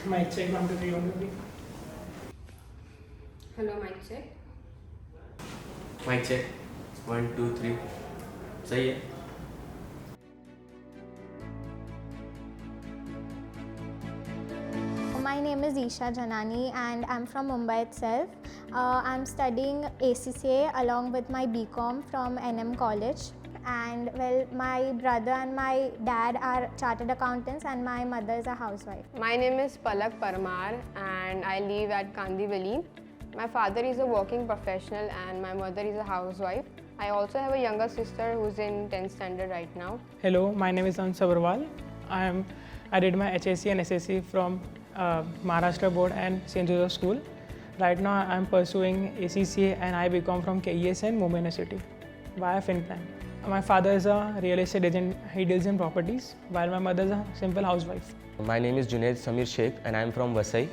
Mic check 1 2 3 1 2 3. Hello, mic check. Mic check 1 2 3 सही है. My name is Isha Janani and I'm from Mumbai itself. I'm studying ACCA along with my BCom from NM College. And well, my brother and my dad are chartered accountants and my mother is a housewife. My name is Palak Parmar and I live at Kandivali. My father is a working professional and my mother is a housewife. I also have a younger sister who's in 10th standard right now. Hello, my name is Ansh Sabharwal. I did my HSC and SSC from Maharashtra Board and St. Joseph School. Right now I am pursuing ACCA and I BCom from KESN, Mumbai University via Finplan. My father is a real estate agent, he deals in properties, while my mother is a simple housewife. My name is Junaid Samir Sheikh and I am from Vasai,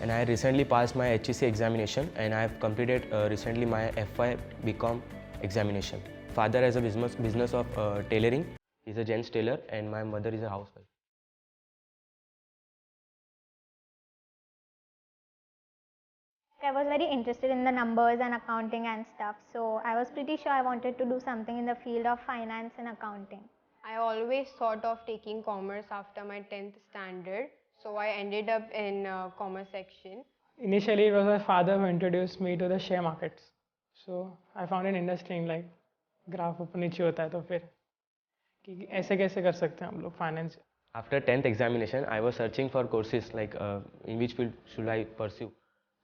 and I recently passed my HEC examination and I have completed recently my FY BCom examination. Father has a business of tailoring. He's a gents tailor and my mother is a housewife. I was very interested in the numbers and accounting and stuff, so I was pretty sure I wanted to do something in the field of finance and accounting. I always thought of taking commerce after my 10th standard, so I ended up in commerce section. Initially it was my father who introduced me to the share markets. So I found it interesting, like graph ऊपर नीचे होता है तो फिर कि ऐसे कैसे कर सकते हैं हम लोग finance. After 10th examination, I was searching for courses like in which field should I pursue.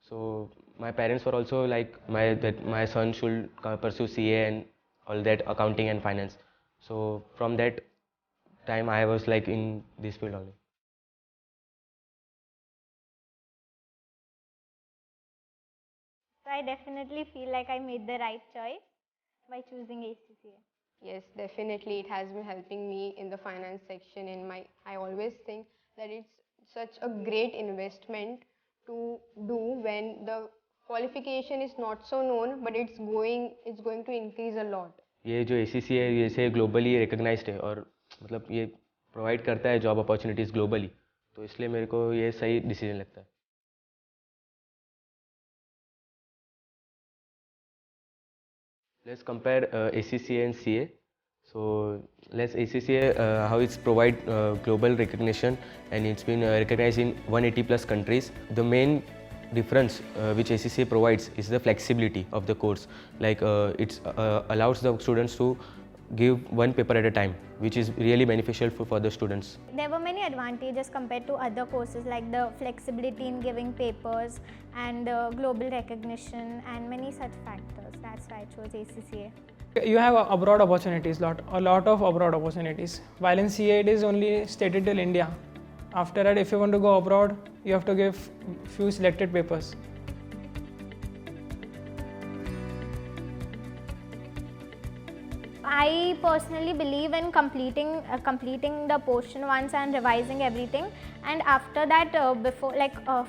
So my parents were also like that my son should pursue CA and all that, accounting and finance. So from that time I was like in this field only. So I definitely feel like I made the right choice by choosing ACCA. Yes, definitely it has been helping me in the finance section. I always think that it's such a great investment to do when the qualification is not so known, but it's going to increase a lot. ये जो ACCA है ये से globally recognised है और मतलब ये provide करता है जॉब अपॉर्चुनिटीज़ ग्लोबली, तो इसलिए मेरे को ये सही डिसीजन लगता है. Let's compare ACCA and CA. So let's ACCA how it's provide global recognition and it's been recognized in 180 plus countries. The main difference which ACCA provides is the flexibility of the course. Like it allows the students to give one paper at a time, which is really beneficial for the students. There were many advantages compared to other courses like the flexibility in giving papers and global recognition and many such factors. That's why I chose ACCA. You have abroad opportunities, a lot of abroad opportunities. While in CA it is only stated till India. After that, if you want to go abroad, you have to give few selected papers. I personally believe in completing the portion once and revising everything, and after that before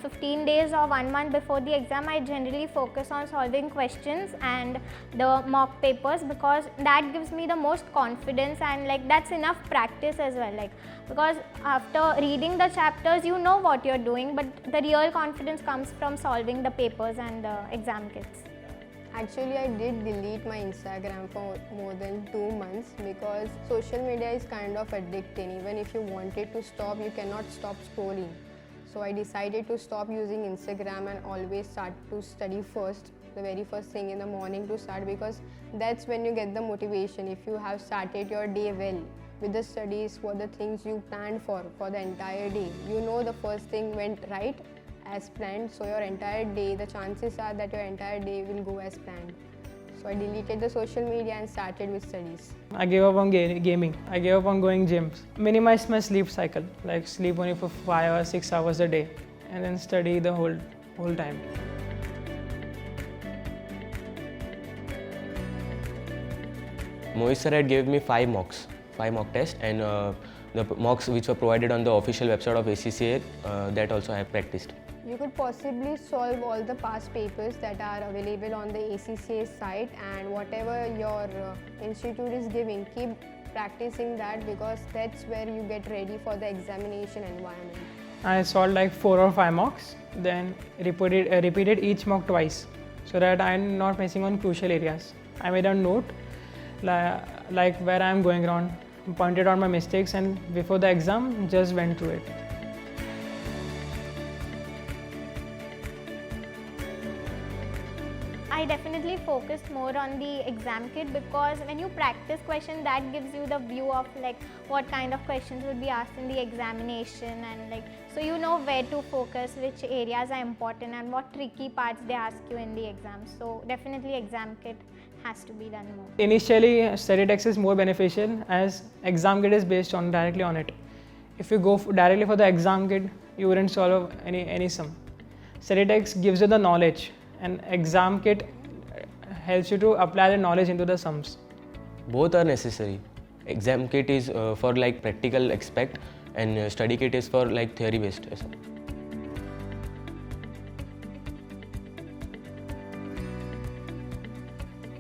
15 days or 1 month before the exam, I generally focus on solving questions and the mock papers, because that gives me the most confidence and that's enough practice as well, because after reading the chapters you know what you're doing, but the real confidence comes from solving the papers and the exam kits. Actually, I did delete my Instagram for more than 2 months because social media is kind of addicting. Even if you wanted to stop, you cannot stop scrolling. So I decided to stop using Instagram and always start to study first, the very first thing in the morning to start, because that's when you get the motivation. If you have started your day well with the studies for the things you planned for the entire day, you know the first thing went right as planned, so your entire day, the chances are that your entire day will go as planned. So I deleted the social media and started with studies. I gave up on gaming. I gave up on going gyms. Minimized my sleep cycle, like sleep only for 5 or 6 hours a day, and then study the whole time. Mohit sir had gave me 5 mock tests, and the mocks which were provided on the official website of ACCA, that also I have practiced. You could possibly solve all the past papers that are available on the ACCA site, and whatever your institute is giving, keep practicing that, because that's where you get ready for the examination environment. I solved like 4 or 5 mocks, then repeated each mock twice so that I'm not missing on crucial areas. I made a note like where I'm going wrong, pointed out my mistakes, and before the exam just went through it. I definitely focused more on the exam kit because when you practice question, that gives you the view of like what kind of questions would be asked in the examination, and like so you know where to focus, which areas are important and what tricky parts they ask you in the exam. So definitely exam kit has to be done more. Initially, study text is more beneficial as exam kit is based on directly on it. If you go directly for the exam kit, you wouldn't solve any sum. Study text gives you the knowledge, and exam kit helps you to apply the knowledge into the sums. Both are necessary. Exam kit is for like practical aspect, and study kit is for like theory based.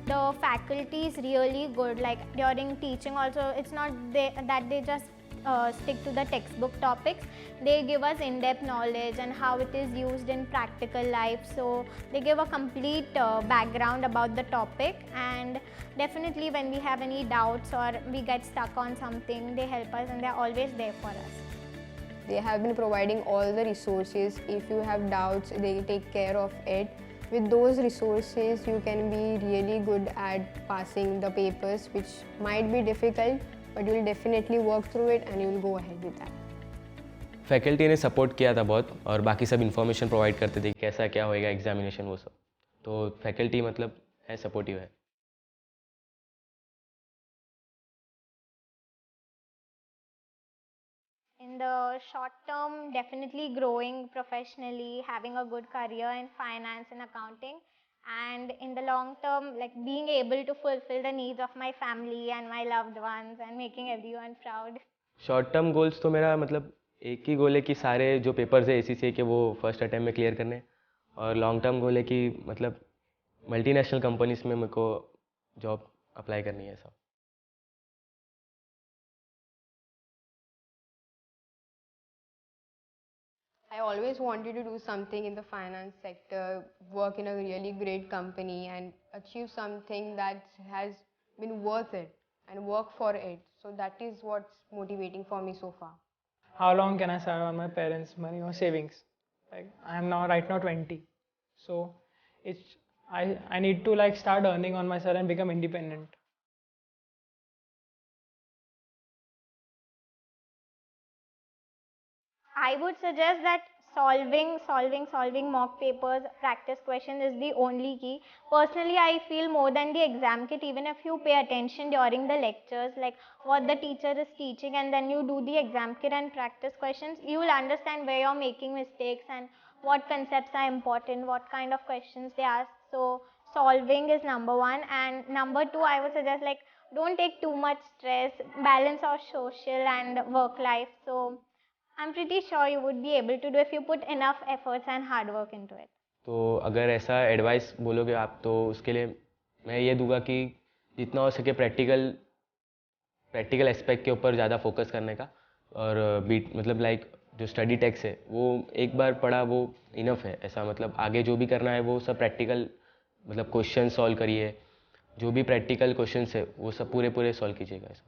The faculty is really good, like during teaching also, it's not that they just stick to the textbook topics. They give us in-depth knowledge and how it is used in practical life, so they give a complete background about the topic, and definitely when we have any doubts or we get stuck on something, they help us and they are always there for us. They have been providing all the resources. If you have doubts, they take care of it. With those resources, you can be really good at passing the papers, which might be difficult, but you will definitely work through it and you will go ahead with that. Faculty ने support किया था बहुत, और बाकी सब information provide करते थे कैसा क्या होएगा एग्जामिनेशन, वो सब. तो फैकल्टी मतलब है सपोर्टिव है. In the short term, definitely growing professionally, having a good career in finance and accounting, and in the long term, like being able to fulfill the needs of my family and my loved ones and making everyone proud. Short term goals तो मेरा मतलब एक ही गोल है कि सारे जो papers है ACCA के वो फर्स्ट अटैम्प्ट में क्लियर करने, और लॉन्ग टर्म गोल है कि मतलब मल्टीनेशनल कंपनीज में मेरे को जॉब अप्लाई करनी है सब. I always wanted to do something in the finance sector, work in a really great company and achieve something that has been worth it and work for it. So that is what's motivating for me so far. How long can I survive on my parents' money or savings? Like I am now right now 20, so I need to like start earning on myself and become independent. I would suggest that solving mock papers, practice question is the only key. Personally, I feel more than the exam kit, even if you pay attention during the lectures, like what the teacher is teaching, and then you do the exam kit and practice questions, you will understand where you're making mistakes and what concepts are important, what kind of questions they ask. So solving is number one, and number two, I would suggest like don't take too much stress, balance our social and work life. So I'm pretty sure you would be able to do if you put enough efforts and hard work into it. तो अगर ऐसा advice बोलोगे आप, तो उसके लिए मैं ये दूंगा कि जितना हो सके प्रैक्टिकल एस्पेक्ट के ऊपर ज़्यादा फोकस करने का, और मतलब लाइक जो स्टडी टेक्स्ट है वो एक बार पढ़ा वो इनफ है. ऐसा मतलब आगे जो भी करना है वो सब प्रैक्टिकल मतलब क्वेश्चन सॉल्व करिए, जो भी प्रैक्टिकल क्वेश्चंस है वो सब पूरे सॉल्व कीजिएगा ऐसा.